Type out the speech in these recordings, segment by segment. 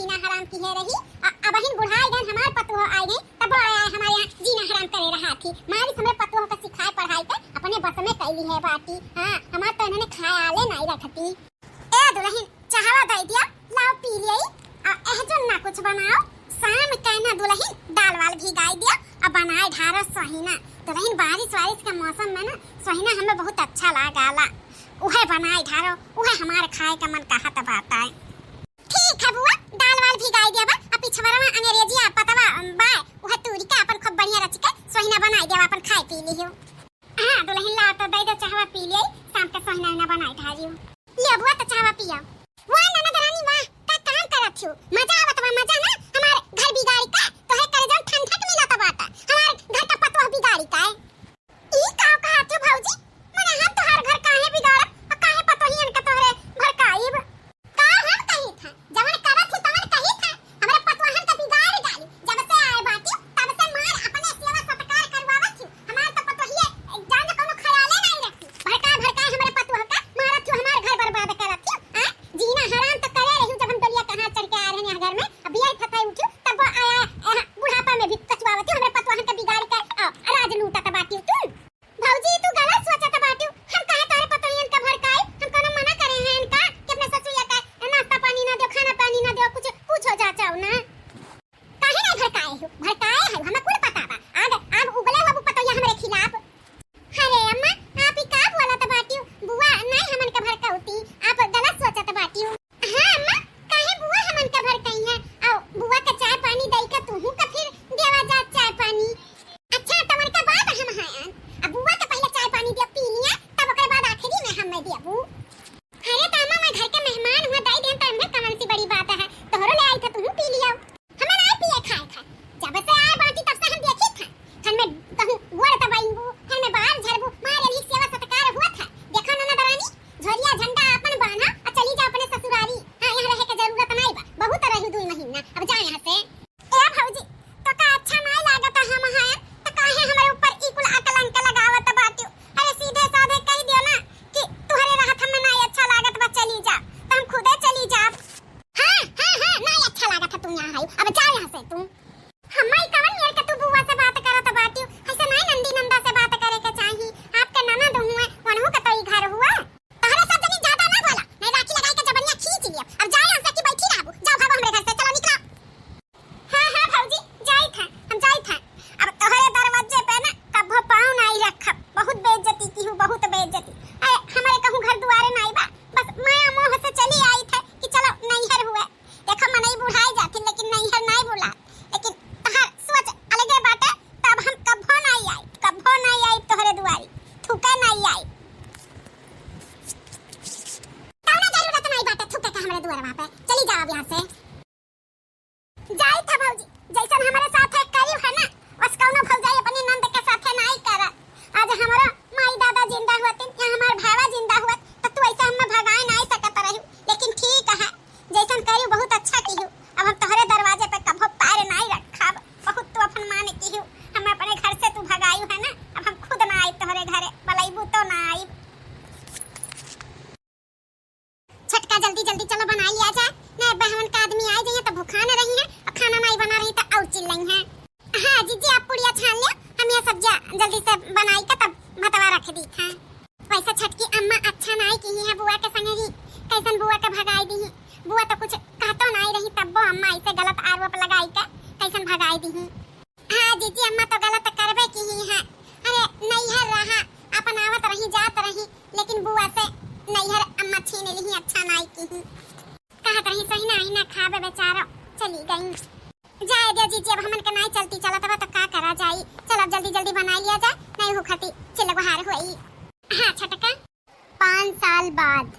जीना हराम की है रही। अब हिन बुढ़ाई गन हमार पतुह आई गई तब आया हमारे यहाँ जीना हराम करे रहा थी। मारी हमरे पतुह का सिखाए पढ़ाई के अपने बस में कैली है बाती। हां हमार तो इन्होंने खाया ले नहीं रखती। ए दुल्हन चाहवा दे दिया लाओ पी लियई एह जो ना कुछ बनाओ शाम कहना दुल्हन दाल वाल भिगाई दिया अब बनाए ढारा सहीना। दुल्हन बारिश वारिश का मौसम में ना सहीना हमें बहुत अच्छा लगाला। उहे बनाए ढारो उहे हमारे खाए का मन कहा तब आता है। ठीक है बुआ दाल वाल भिगाई दिया बा अब पिछवारा में अंग्रेजी पतवा बाय उहे तूरी का अपन खूब बढ़िया रच के सहीना बनाई देवा अपन खाए पी लियो। हां दुल्हन ला तो दे दो चाहवा पी लियई शाम के सहीना ना बनाई ढारियो। ले बुआ तो चाहवा पिया। वाह ननद रानी वाह का काम करत छु मजा आवत बा मजा ना हमारे घर बिगाड़ी का तो है करे जन ठंडक मिलत बाटा हमारे घर का पतवा बिगाड़ी का ई का कहत छु भौजी मने हम तोहार घर काहे बिगाड़ब और काहे पतोहियन का तोहरे घर काइब का हम कही था जवन करत थी तवन कही था हमरा पतवाहन का बिगाड़ डाली जब से आए बाटी तब से मार अपने सेवा सत्कार करवावत थी हमार तो पतोहिए जान कोनो ख्याले नहीं रखी भड़का हमरे पतवाह का मारत थी हमार घर बर्बाद करत थी। जीना हराम तो करे रही जब हम डलिया कहां चढ़ के आ रहे हैं घर में अब यही फताई उठी तब आया बुढ़ापा में भी कचवावत थी हमरे पतवाहन का बिगाड़ कर राज लूटत बाटी तू भौजी तू गलत सोचत बाटी हम काहे तारे पतोहियन का भड़काई हम कोनो मना करे हैं इनका कि अपने ससुरिया का नाश्ता पानी ना दो खाना पानी ना दो कुछ पूछो जाचाओ ना काहे नहीं भड़काए है हमें कुल पता बा अब उगले बाबू पतोहिया हमरे खिलाफ। अरे अम्मा आप ही का बोला त बाटी बुआ नहीं हमन का भड़काउती आप गलत सोचत बाटी। हां अम्मा काहे बुआ हमन का भड़काई है आओ बुआ का चाय पानी दई का तू का फिर देवा जा चाय पानी। अच्छा तमन का बाद हम हां अब बुआ का पहले चाय पानी दिया पी लिया तब ओकर बाद आखिरी में हम दिया बू। अरे तामा मैं घर के मेहमान हुआ दई देन त में कमन सी बड़ी बात है तोहरो ले आई था तू पी लिया हमें नहीं पिए खाए जब से आए बाटी तब से हम देखी था खन में कहूं गोड़ दबाईबू खन में बाहर झरबू मारे भी सेवा सत्कार हुआ था देखो ननद रानी झोरिया झंडा अपन बांधा और चली जा अपने ससुराली। हां यहां रहे के जरूरत नहीं बा बहुत रही 2 महीना अब जा यहां से। ए भौजी तो का अच्छा नहीं लागत हम हां तो काहे हमारे ऊपर इकुल अकलंक लगावत बाटी। अरे सीधे साधे कह दियो ना कि तुहरे रहत हम नहीं अच्छा लागत बा चली जा तो हम खुदे चली जा। हां नहीं अच्छा लागत तुम यहां आई अब जा यहां से तुम हमाई कवन मेर के तू बुआ से बात करत बाटी ऐसे नहीं नंदी नंदा से बात करे के चाहिए आपके ननद हुए वनहु का तई घर हुआ तहरे सब जनी ज्यादा ना बोला नहीं राखी लगाई के जबनिया खींच लिया अब जा यहां से कि बैठी रहबू जाओ भागो हमरे घर से चलो निकलो। हां भौजी जाई था हम जाई था अब तोहरे दरवाजे पे ना कभो पाँव नहीं रखब बहुत बेइज्जती की हूं बहुत बेइज्जती हमारे कहूं घर दुआरे नहीं बा बस माया मोह से चली आई था कि चलो नैहर हुए देखो मनई बुढ़ाई जाती लेकिन नैहर नहीं बुला लेकिन तहर सोच अलगे बाटे तब हम कभो नहीं आई तोहरे दुआरी थूके नहीं आई तौना जरूरत नहीं बाटे थूके के हमरे दुआरे वहां पे चली जाओ अब यहां से। जाई था भौजी जैसन हमारे साथ है करी है ना बस कौनो भौजाई अपने नंद के साथ नहीं करत। आज हमारा माई दादा जिंदा होते या हमार भावा जिंदा हुआ तो तू ऐसे हम भगाए नहीं सकत रही लेकिन ठीक है जैसन करी बहुत अच्छा की हूं अब हम तोहरे दरवाजे पे कभो पैर नहीं रखब बहुत तू अपन मान की हूं हम अपने घर से तू भगाई है ना अब हम खुद ना आई तोहरे घरे बलैबू तो ना आई। छटका जल्दी जल्दी चलो बना लिया जाए नहीं बहन का आदमी आए जाइए तो भूखा न रही है और खाना नहीं बना रही तो और चिल्लाई है। हां जीजी आप पुड़िया छान लिया हम ये सब्जियां जल्दी से बनाई का तब भतवा रख दी था। वैसा छटकी अम्मा अच्छा नहीं की है बुआ के संगे ही कैसन बुआ के भगाई दी बुआ तो कुछ कहतो नहीं रही तब अम्मा ऐसे गलत आरोप लगाई का कैसन भगाई दी। हां जीजी अम्मा तो गलत करबे की ही है अरे नैहर रहा अपन आवत रही जात रही लेकिन बुआ से नैहर अम्मा छीन ली अच्छा नहीं की कहत रही सही नहीं ना खावे बेचारा चली गई। जाए दे जीजी अब हमन के नहीं चलती चलत बा तो का करा जाई चल अब जल्दी जल्दी बना लिया जाए नहीं हुखती चिलगहार होई। हां छटका 5 साल बाद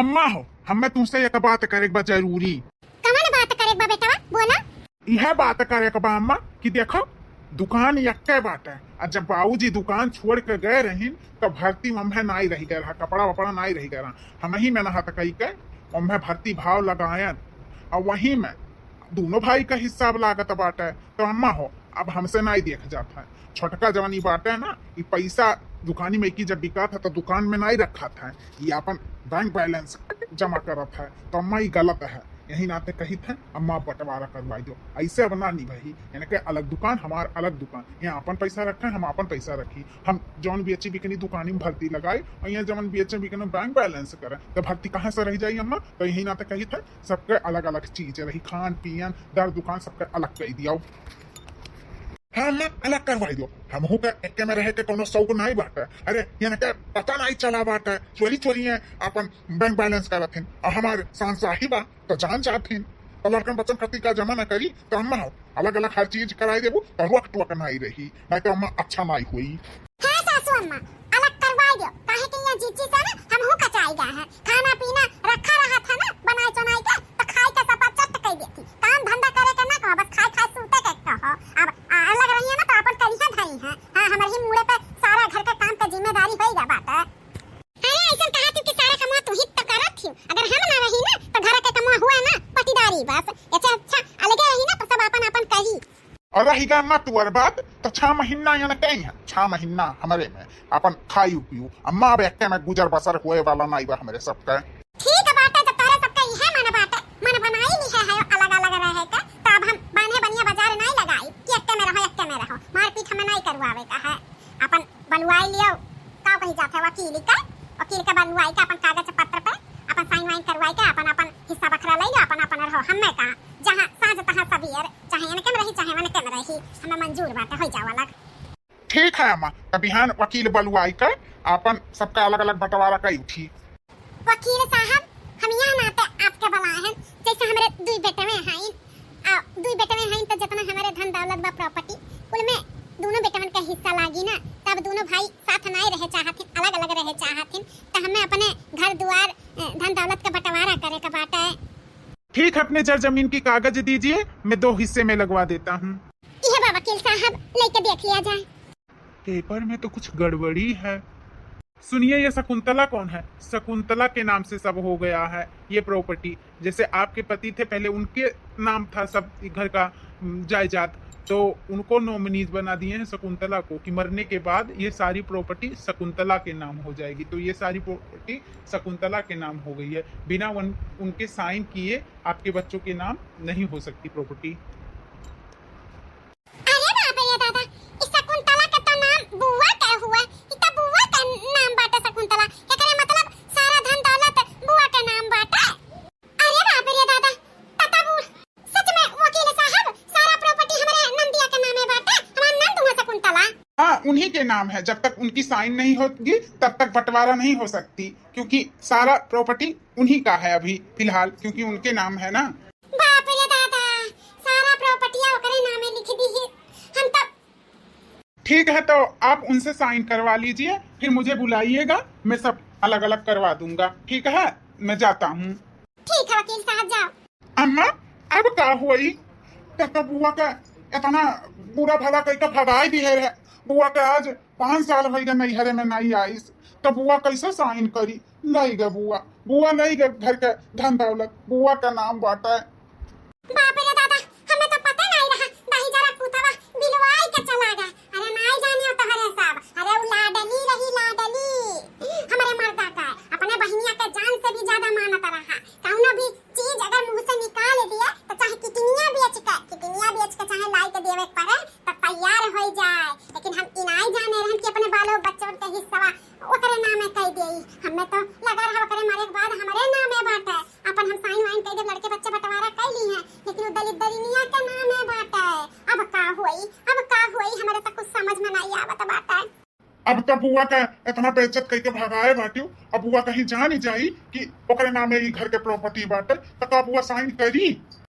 अम्मा हो हमें तुमसे एक बात करे बा जरूरी। कौन बात करे बा बेटा बोला। यह बात करे बा अम्मा कि देखो दुकान यक्के बाटे और जब बाबूजी दुकान छोड़ के गए रही तो भर्ती मम्मे नहीं रही गए कपड़ा वपड़ा नहीं रही गए हम ही में नहा कही के मम्मे भर्ती भाव लगायन और वही में दोनों भाई का हिस्सा लागत बाटे तो अम्मा हो अब हमसे नहीं देख जाता है छोटका जवानी बाटे ना ये पैसा दुकानी में की जब बिका था तो दुकान में नहीं रखा था ये अपन बैंक बैलेंस जमा करत है तो अम्मा ये गलत है यही नाते कही थे अम्मा बंटवारा करवाई दो। ऐसे अब ना नहीं भाई, यानी कि अलग दुकान हमार अलग दुकान, यहाँ अपन पैसा रखे हम अपन पैसा रखी, हम जौन बेचे बिकनी दुकानी में भर्ती लगाए और यहाँ जौन बेचे बिकनी बैंक बैलेंस करे तो भर्ती कहाँ से रह जाई अम्मा। तो यही नाते कही थे सबके अलग अलग चीज रही, खान पियन दर दुकान सबके अलग कही दिया। हाँ अम्मा अलग करवाई दो, हमहू के एके में रहे के कोनो शौक नहीं बाटे। अरे यानी के पता नहीं चला बाटे, चोरी चोरी है अपन बैंक बैलेंस करथिन और हमारे सांसाही बा तो जान जाथिन तो लड़कन बच्चन खती का जमा न करी तो अम्मा हो अलग अलग हर चीज कराई देबू तो रुक टुक नहीं रही, नहीं तो अम्मा अच्छा नहीं हुई। हाँ सासू अम्मा अलग करवाई दो, काहे कि ये जीजी से ना हमहू कचाई गए हैं, खाना पीना रखा रहा था ना बनाई चुनाई के तो खाई के सपा चट कई देती, काम धंधा करे के ना कहो, बस खाई खाई सूते के कहो। अब अलग रही है ना तो अपन कलिया धरी है। हाँ हमारे ही मुड़े पे सारा घर का काम का जिम्मेदारी होई जा बात। अरे ऐसा कहा तू कि सारा कमा तू ही तो करत थी, अगर हम ना रही ना तो घर के कमा हुआ ना पटीदारी बस, ऐसे अच्छा अलग रही ना तो सब अपन अपन कही। और रही गा अम्मा तुअर बात तो 6 महीना यानी कहीं है 6 महीना हमारे में अपन खाई पियू, अम्मा अब एक में गुजर बसर हुए वाला नहीं बा हमारे सबका। ठीक है बात है, जब तारे सबका यह मन बात है, मन बनाई नहीं है अलग अलग रहे का, तो अब हम बांधे बनिया बाजार नहीं लगाई कि एक में रहो मारपीट हमें नहीं करवावे का है। अपन बलुआई लियो का कहीं जाते वकील का बलुआई का अपन कागज पत्र पे अपन साइन वाइन करवाई के अपन अपन हिस्सा बखरा ले लो, अपन अपन रहो हमें का जहां साँझ तहां सवेर चाहे यानी के रही चाहे मन के रही हमें मंजूर बात हो जावा लग। ठीक है अम्मा, तब बिहान वकील बलुआई का अपन सबका अलग अलग बंटवारा कई उठी। वकील साहब हम यहाँ नाते आपके बुलाए हैं, जैसे हमारे दुई बेटे में हैं तो जितना हमारे धन दौलत बा प्रॉपर्टी कुल में दोनों बेटवन का हिस्सा लागी ना, तब दोनों भाई साथ नहीं रहे चाहथिन, अलग अलग रहे चाहथिन, तो हमें अपने घर द्वार धन दौलत का बंटवारा करे का बात है। ठीक है, अपने जर जमीन की कागज दीजिए, मैं 2 हिस्से में लगवा देता हूँ। यह बा वकील साहब लेके देख लिया जाए। पेपर में तो कुछ गड़बड़ी है। सुनिए ये शकुंतला कौन है? शकुंतला के नाम से सब हो गया है ये प्रॉपर्टी। जैसे आपके पति थे पहले उनके नाम था सब घर का जायदाद, तो उनको नॉमिनीज बना दिए हैं शकुंतला को कि मरने के बाद ये सारी प्रॉपर्टी शकुंतला के नाम हो जाएगी। तो ये सारी प्रॉपर्टी शकुंतला के नाम हो गई है, बिना उनके साइन किए आपके बच्चों के नाम नहीं हो सकती प्रॉपर्टी। अरे बाप रे दादा, इस शकुंतला का तो नाम बुआ का हुआ, इतना बुआ का नाम बाटा शकुंतला, एकरे मतलब सारा धन दौलत बुआ के नाम बाटा। अरे बाप रे दादा, तता बुआ सच में वकील साहब सारा प्रॉपर्टी हमारे नंदिया के नाम है बाटा, हमारा नंद हुआ शकुंतला। हाँ उन्हीं के नाम है, जब तक उनकी साइन नहीं होगी तब तक बंटवारा नहीं हो सकती, क्योंकि सारा प्रॉपर्टी उन्हीं का है अभी फिलहाल, क्योंकि उनके नाम है ना। बाप रे दादा, सारा प्रॉपर्टी ओकरे नामे लिख दी है हम तब। ठीक है, तो आप उनसे साइन करवा लीजिए, फिर मुझे बुलाइएगा, मैं सब अलग अलग करवा दूंगा। ठीक है, मैं जाता हूँ। ठीक है वकील साहब जाओ। अम्मा अब का हुई? तो बुआ का इतना बुरा भला कहीं भगाई भी है, बुआ के आज 5 साल हो गए नैहरे में नहीं आई, तो बुआ कैसे साइन करी? नहीं गए बुआ नहीं गए घर के धन दौलत, बुआ का नाम बाटा है। बाप रे दादा, हमें तो पता नहीं रहा, दही जरा पुतवा बिलवाई के चला गया। अरे नहीं जानियो तो हरे साहब, अरे वो लाडली रही लाडली हमारे मर्दा का, अपने बहनिया के जान से भी ज्यादा मानता रहा। कौनो भी चीज अगर मुंह से निकाल दिया तो चाहे कितनिया बेच के चाहे लाई के देवे पड़े तो तैयार हो जाए, लेकिन हम इनाई जाने रहन कि अपने बालों बच्चों के हिस्सा ओकरे नामे कह देई। हमें तो लगा रहा ओकरे मरे के बाद हमारे नामे बाटे, अपन हम साइन वाइन कह दे लड़के बच्चे बंटवारा कर ली है, लेकिन वो दलित दलिनिया के नामे बाटे। अब का हुई हमारे तो कुछ समझ में नहीं आवत बाटे। अब तो बुआ का इतना बेइज्जत करके भगाए बाटियो, अब बुआ कहीं जान ही जाई कि ओकरे नामे ही घर के प्रॉपर्टी बाटे, तो बुआ साइन करी?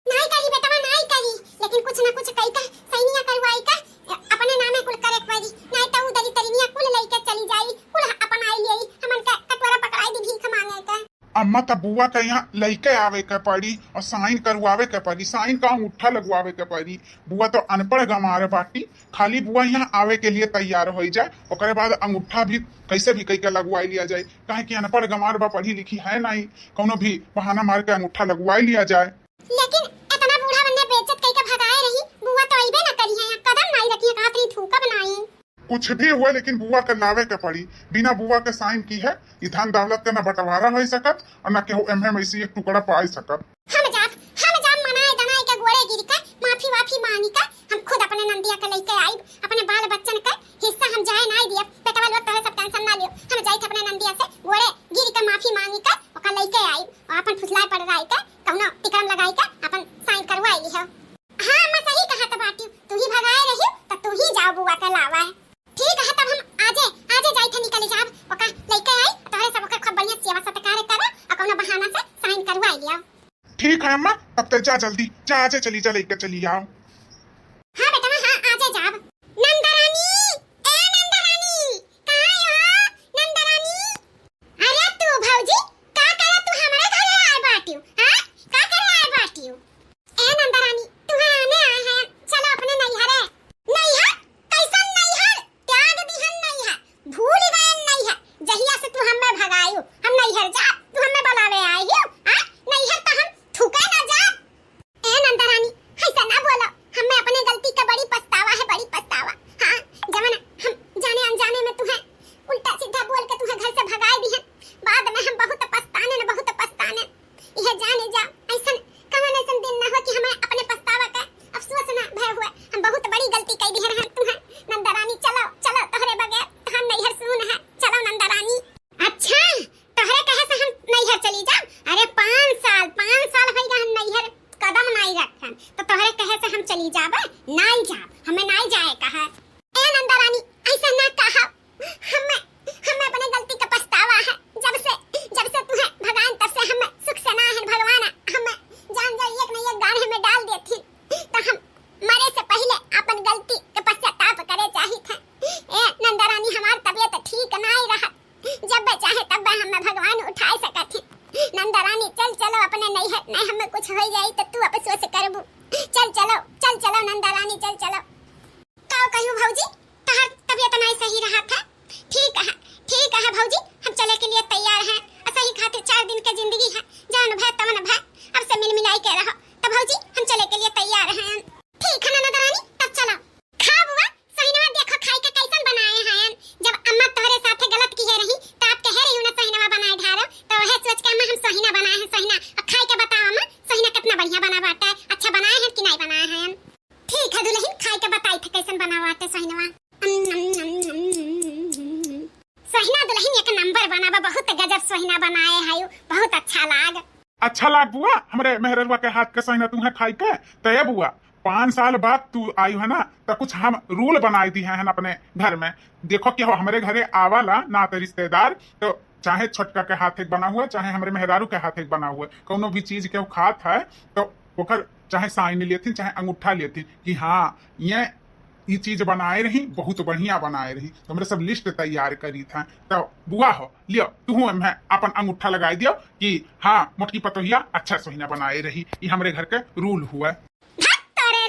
नहीं करी बेटा नहीं करी, लेकिन कुछ न कुछ कही का सैनिया करवाई का अपने नामे कुल करे पड़ी, नहीं तो वो दलित दलिनिया कुल लेके चली जाई, कुल अपन आई लेई हमन का कटोरा पकड़ाई दी भीख मांगे का। अम्मा तब बुआ के यहाँ लइके आवे के पड़ी और साइन करवावे के पड़ी, साइन का अंगूठा लगवावे के पड़ी। बुआ तो अनपढ़ गमारे बाटी, खाली बुआ यहाँ आवे के लिए तैयार हो जाए, ओकरे बाद अंगूठा भी कैसे भी कई के लगवाई लिया जाए, काहे कि अनपढ़ गमार बा पढ़ी लिखी है नहीं, कोनो भी बहाना मार के अंगूठा लगवाई लिया जाए। लेकिन इतना बूढ़ा बनने बेइज्जत कई के भगाए रही, बुआ तो आईबे ना करी है, कदम नहीं रखी है, कातरी थूका बनाई। कुछ भी हुआ लेकिन बुआ के लावे के पड़ी, बिना बुआ के साइन की है ये धन दौलत के न बंटवारा हो सकत और न केहू एमे में इसी एक टुकड़ा पाई सकत। गिरी का माफी वाफी मांगी का हम खुद अपने नंदिया का लेके आई अपने बाल बच्चन का हिस्सा हम जाए ना दिया बेटा वाला तोरे सब टेंशन ना लियो हम जाई अपने नंदिया से गोड़े गिरी का माफी मांगी का ओका लेके आई और अपन फुसलाए पड़ रहा का कौनो टिकरम लगाई का अपन साइन करवाई ली है। हां मैं सही कहा त बाटी तू ही भगाए रही त तू ही जाओ बुआ का लावा है। ठीक है तब हम आजे जाई थे निकल जाब ओका लेके आई तोरे सब ओकर खूब बढ़िया सेवा सत्कार करा और कौनो बहाना से साइन करवाई लिया। ठीक है अम्मा अब तक जा जल्दी जा आजे चली जा लेकर चली आओ। हाँ बेटा हाँ आजे जाब। नंदरानी ए नंदरानी कहाँ हो नंदरानी? अरे तू भौजी का करे तू हमारे घरे आए बाटियो हां का करे आए बाटियो? ए नंदरानी तू आने आए हैं चलो अपने नैहर नैहर कैसन नैहर त्याग दिहन नैहर भूल गए नैहर जहिया से तू हमें भगायो हम नैहर जा तू हमें बुलावे आई हो हां नैहर तो हम थूके ना जा। ए नंदरानी ऐसा ना बोलो हमें अपने गलती का बड़ी पछतावा हां जमाना हम जाने अनजाने में तुम्हें उल्टा सीधा बोल के तुम्हें घर से भगाए दी है बाद में हम बहुत पछताने यह जाने जा ऐसा कवन ऐसा दिन ना हो कि हमें अपने पछतावा का अफसोस ना भय हुए हम बहुत बड़ी गलती कर दी है तुम्हें नंदरानी चलो तोहरे बगैर हम नैहर सुन है चलो नंदरानी। अच्छा तोहरे कहे से हम नैहर चली जा अरे 5 साल होइगा हम नैहर कदम नहीं रखन तो तोहरे कहे से हम चली जाबे नहीं जाब हमें नहीं जाए कहा। ए नंदरानी ऐसा ना कहा हमें अपने गलती का पछतावा है जब से तुम्हें भगवान तब से हमें सुख से ना है भगवान हमें जान जा एक नहीं एक गाढ़े में डाल देती तो हम मरे से पहले अपन गलती के पश्चाताप करे चाही थे। ए नंदरानी हमार तबीयत ठीक नहीं रहा जब चाहे तब हमें भगवान उठाए सकत नंदरानी चलो अपने नैहर नहीं हमें कुछ हो जाई तो तू अफसोस करबू चलो नंदरानी चलो का कहूं भौजी तहार तबीयत नहीं सही रहा था ठीक है भौजी हम चले के लिए तैयार हैं असही खातिर 4 दिन की जिंदगी है जान भय तमन भय अब से मिल मिलाई के रहो तो भौजी हम चले के लिए तैयार हैं। ठीक है नंदरानी तब चलो खा बुआ सहीना देखो खाई के कैसन बनाए हैं जब अम्मा तोहरे साथे गलत की है रही तो आप कह रही हो ना सहीना बनाए ढारो तो वह सोच के अम्मा हम सहीना बनाए हैं सहीना अब खाई के बताओ अम्मा सहीना कितना बढ़िया बना बाटा है अच्छा बनाए हैं कि नहीं बनाए हैं। ठीक है दुल्हन खाई के बताई थे कैसन बना बाटे सहीना सहीना दुल्हन एक नंबर बनावा बहुत गजब सहीना बनाए है बहुत अच्छा लाग बुआ हमरे मेहरवा के हाथ के सहीना तुम्हें खाई के तय बुआ 5 साल बाद तू आई है ना तो कुछ हम रूल बनाई दी हैं अपने घर में देखो कि हो हमारे घरे आवाला ना तो रिश्तेदार तो चाहे छोटका के हाथ एक बना हुआ चाहे हमारे मेहरारू के हाथ एक बना हुआ कोनो भी चीज के खात है तो ओकर चाहे साइन लेती चाहे अंगूठा लेती कि हाँ ये चीज बनाए रही बहुत बढ़िया बनाए रही तो मेरे सब लिस्ट तैयार करी था तो बुआ हो लियो तू मैं अपन अंगूठा लगाई दियो कि हाँ मोटकी पतोहिया अच्छा सोहिना बनाए रही ये हमारे घर के रूल हुआ।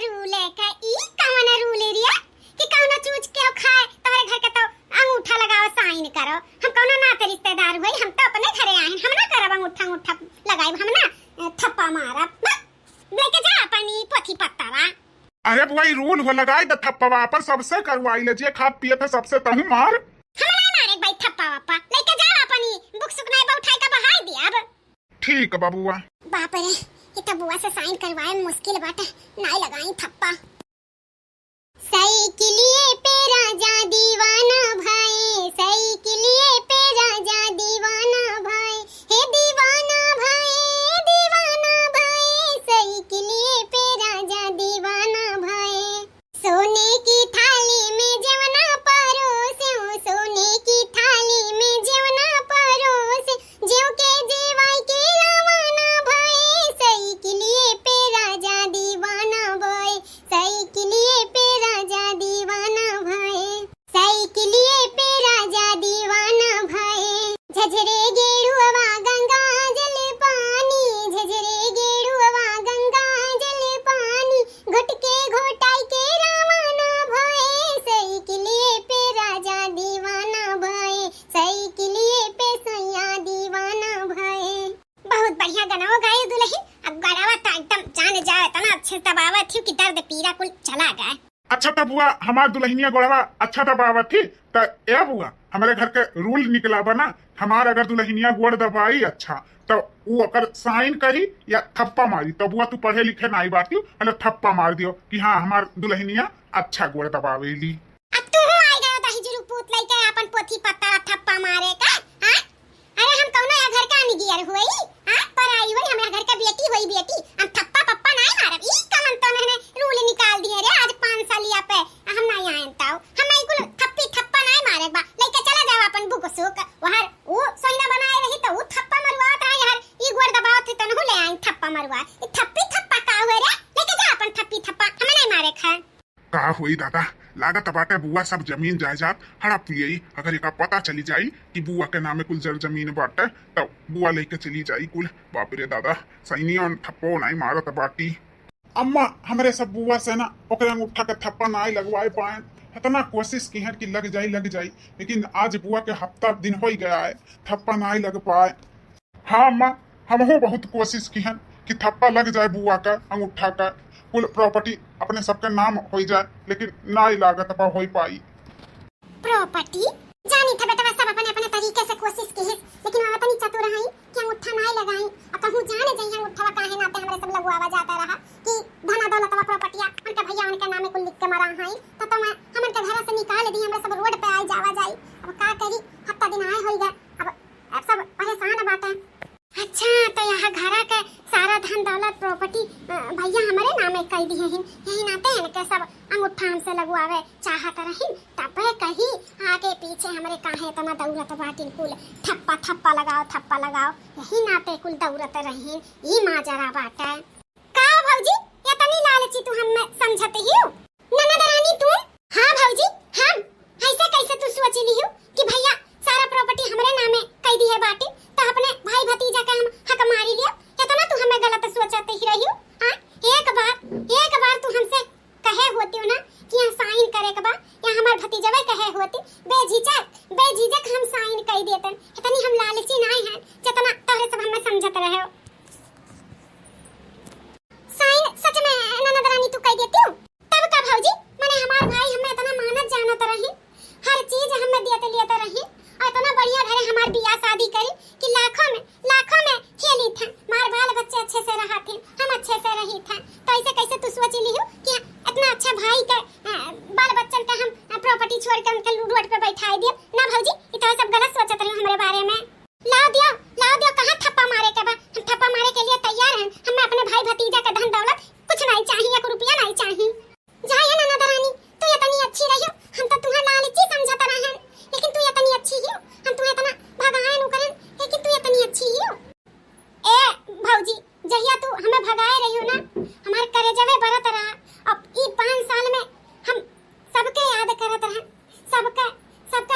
रूल है का ई कौन रूल रिया कि कौन चूज के खाए तोहरे घर के तो अंगूठा लगाओ साइन करो हम कौन ना ते रिश्तेदार होई हम तो अपने घरे आए हम ना करब अंगूठा लगाई हम ना थप्पा मारब लेके जा अपनी पोथी पत्तावा। अरे बुआ ये रूल हो लगाई द थप्पा अपन सबसे करवाई ले जे खात पियत है सबसे तहु मार हमरा मारे भाई थप्पा वापा लेके जा अपनी बुक सुक नहीं उठाई का बहाई दिया अब। ठीक है बाबूआ बाप रे ये तो बुआ से साइन करवाए मुश्किल बाटे नहीं लगाई थप्पा। साइकिलिए पे राजा दीवाना भाई साइकिलिए पे राजा दीवाना भाई हे दीवाना भाई साइकिलिए पे राजा दीवाना भाई सोने की थाली में जेवना परोसे सोने की थाली में जेवना परोसे जेव के जेवाई के रवाना भाई साइकिलिए पे राजा दीवाना भाई साइकिलिए पे राजा दीवाना भाई साइकिलिए पे राजा दीवाना भाई झझरे गेरुआ गंगा जल पानी झझरे गेरुआ गंगा जल पानी घुट के घोटाई के रवाना भाई साइकिलिए पे राजा दीवाना भाई साइकिलिए पे सैया दीवाना भाई। बहुत बढ़िया गाना गाए दुल्हन अब गाना तो एकदम जान जाए तना अच्छे तबावा थी कि दर्द पीरा कुल चला गया। अब अच्छा तो बुआ हमार दुल्हनिया गोड़वा अच्छा दबावा थी तो ए बुआ हमारे घर के रूल निकला बना हमार अगर दुल्हनिया गोड़ दबाई अच्छा तो वो अगर साइन करी या थप्पा मारी तो बुआ तू पढ़े लिखे नहीं बाटी मतलब थप्पा मार दियो कि हाँ हमार दुल्हनिया अच्छा गोड़ दबावेली। अब तू हो आई गयो दही जुरु पूत लई के अपन पोथी पत्ता थप्पा मारे का हां अरे हम कौनो या घर का निगियर होई हां पर आई होई हमरा घर का बेटी होई बेटी हम थप्पा पप्पा नहीं मारब ई कमन तो मैंने रूल निकाल दिए रे आज 5 साल या पे हम नहीं आयंताओ हम ई कुल थप्पी थप्पा नहीं मारे बा लेके चला जाओ अपन बुक सुक वहां वो सोइना बनाए रही तो वो थप्पा मरवात है यार ई गोड़ दबावत है तनहु ले आई थप्पा मरवा ई थप्पी थप्पा का होए रे लेके जा अपन थप्पी थप्पा हम नहीं मारे खा का हुई दादा लागत बाटे बुआ सब जमीन जायदाद हड़प लियई अगर एका पता चली जाई कि बुआ के नामे कुल जमीन बाटे तो बुआ लेके चली जाई कुल बाप रे दादा सैनिया थप्पो नहीं मारत बाटी। अम्मा हमरे सब बुआ से ना ओकरे अंगूठा के थप्पा नहीं लगवाए पाए इतना कोशिश की है कि लग जाई लेकिन आज बुआ के हफ्ता दिन हो गया है थप्पा नहीं लग पाए। हाँ अम्मा हमहू बहुत कोशिश की है कि थप्पा लग जाए बुआ का अंगूठा का कुल प्रॉपर्टी अपने सबके नाम हो जाए लेकिन नहीं लागत पा हो पाई प्रॉपर्टी जानी था बेटा सब अपने अपने तरीके से कोशिश की है लेकिन वहां तनी चतुर हई कि अंगूठा नहीं लगाई और कहूं जाने जइया अंगूठा काहे नाते हमरे सब लगवावा जाता रहा कि धना दौलत वा प्रॉपर्टीया उनके भैया उनके नामे कुल लिख के मरा हई तो मैं हमन के घर से निकाल दी हमरे सब रोड पे आई जावा जाई अब का करी हफ्ता दिन आए होई गए अब सब परेशान बाटे। अच्छा तो यहाँ घरा के सारा धन दौलत प्रॉपर्टी भैया हमारे नामे कर दिए हैं यही नाते हैं के सब अंगूठा हमसे लगवावे चाहत रही तब कहीं आगे पीछे हमरे काहे इतना दौलत बाटी कुल थप्पा लगाओ यही नाते कुल दौलत रही ई माजरा बाटा का भौजी ये तनी लालची तू हम समझते ही ननद रानी तू। हां भौजी हम ऐसे कैसे तू सोच ली हो कि भैया सारा प्रॉपर्टी हमरे नामे कर दी है बाटी तो अपने भाई भतीजा का हम हक मारी लिया इतना तू हमें गलत सोचते ही रही हो। हां एक बार तू हमसे कहे होती हो ना कि यहां साइन करे के बा या हमार भतीजवा कहे होती बेझिझक हम साइन कर देतन इतनी हम लालची नहीं है जितना तोरे सब हमें समझत रहे हो। साइन सच में ननद रानी तू कर देती हो तब का भौजी माने हमार भाई हमें इतना मानत जानत रही हर चीज हमें देते रही और इतना बढ़िया घरे हमार बियाह शादी करी कि लाखों में खेली था मार बाल बच्चे अच्छे से रहा थे हम अच्छे से रही था तो ऐसे कैसे तू सोच ली हो कि इतना अच्छा भाई का बाल बच्चन का हम प्रॉपर्टी छोड़ के उनके रोड पे बैठा दिए ना भौजी इतना सब गलत सोचत रही हमारे बारे में। लाओ दियो कहां थप्पा मारे के बा हम थप्पा मारे के लिए तैयार हैं हमें अपने भाई भतीजा का धन दौलत कुछ नहीं चाहिए 1 रुपया नहीं चाहिए। जाए ननद रानी तू इतनी अच्छी रही हम तो तुम्हें लालची समझत रहे लेकिन तू इतनी अच्छी ही हम तुम्हें इतना भगाए नु करन लेकिन तू इतनी अच्छी ही ए भौजी जहिया तू हमें भगाए रही हो ना हमार करेजवे बरत रहा अब ई 5 साल में हम सबके याद करत रहे सबका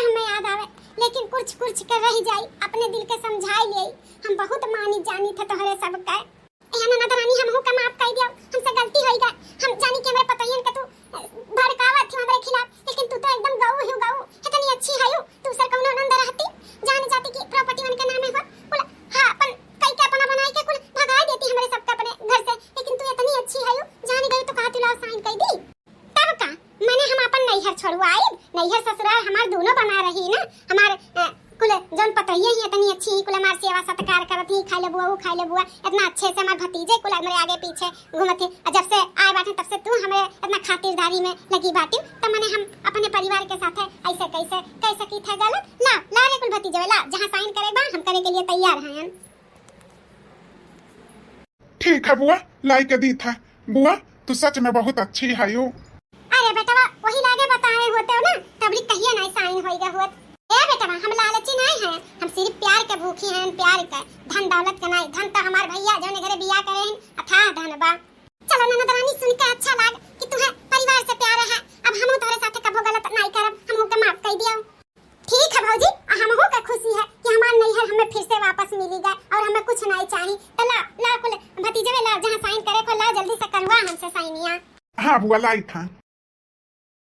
हमें याद आवे लेकिन कुछ के रह जाई अपने दिल के समझाई ले हम बहुत मानी जानी थे तोहरे सबका ए ननद रानी हमहु का माफ कर दियो हमसे गलती होई गई हम जानी कि हमरे पतोहियन का तू भड़कावा थी हमारे खिलाफ लेकिन तू तो एकदम गाऊ इतनी अच्छी है तू सर कौनो नंद रहती जान जाती कि प्रॉपर्टी उनके नाम है बोला हां अपन कई के अपना बनाई के कुल भगा देती हमारे सबका अपने घर से लेकिन तू इतनी अच्छी है जान गई तो कहा तू लाओ साइन कर दी तब का मैंने हम अपन नैहर छोड़वाई नैहर ससुराल हमार दोनों बना रही ना हमार कुल जौन पतोहिया ही इतनी अच्छी कुल हमार सेवा सत्कार करत ही खाई ले बुआ इतना अच्छे से हमार भतीजे कुल हमारे आगे पीछे घूमत ही जब से आए बाटे तब से तू हमें इतना खातिरदारी में लगी बाटी तब मैंने हम अपने परिवार के साथ ऐसे कैसे की था गलत ला रे कुल भतीजे ला जहां साइन करे बा हम करे के लिए तैयार हैं। ठीक है बुआ लाई के दी था बुआ तू सच में बहुत अच्छी है यो। अरे बेटा वही लागे बता रहे होते हो ना तबली कहिए नहीं साइन होइगा होत ए बेटा हम लालची नहीं हैं हम सिर्फ प्यार के भूखी हैं प्यार के धन दौलत के नहीं धन तो हमार भैया जो ने घरे बियाह करे हैं अथाह धन बा। चलो ननद रानी सुन के अच्छा लाग कि तुम्हें परिवार से प्यार है अब हमहु तोरे साथे कबो गलत नहीं करब हमहु के माफ कर दियो। ठीक है भौजी हमहु के खुशी है कि हमार नैहर हमें फिर से वापस मिली गए और हमें कुछ नहीं चाहिए तो ला कुल भतीजे ला जहां साइन करे को ला जल्दी से करवा हमसे साइनिया। हां बुआ लाई था।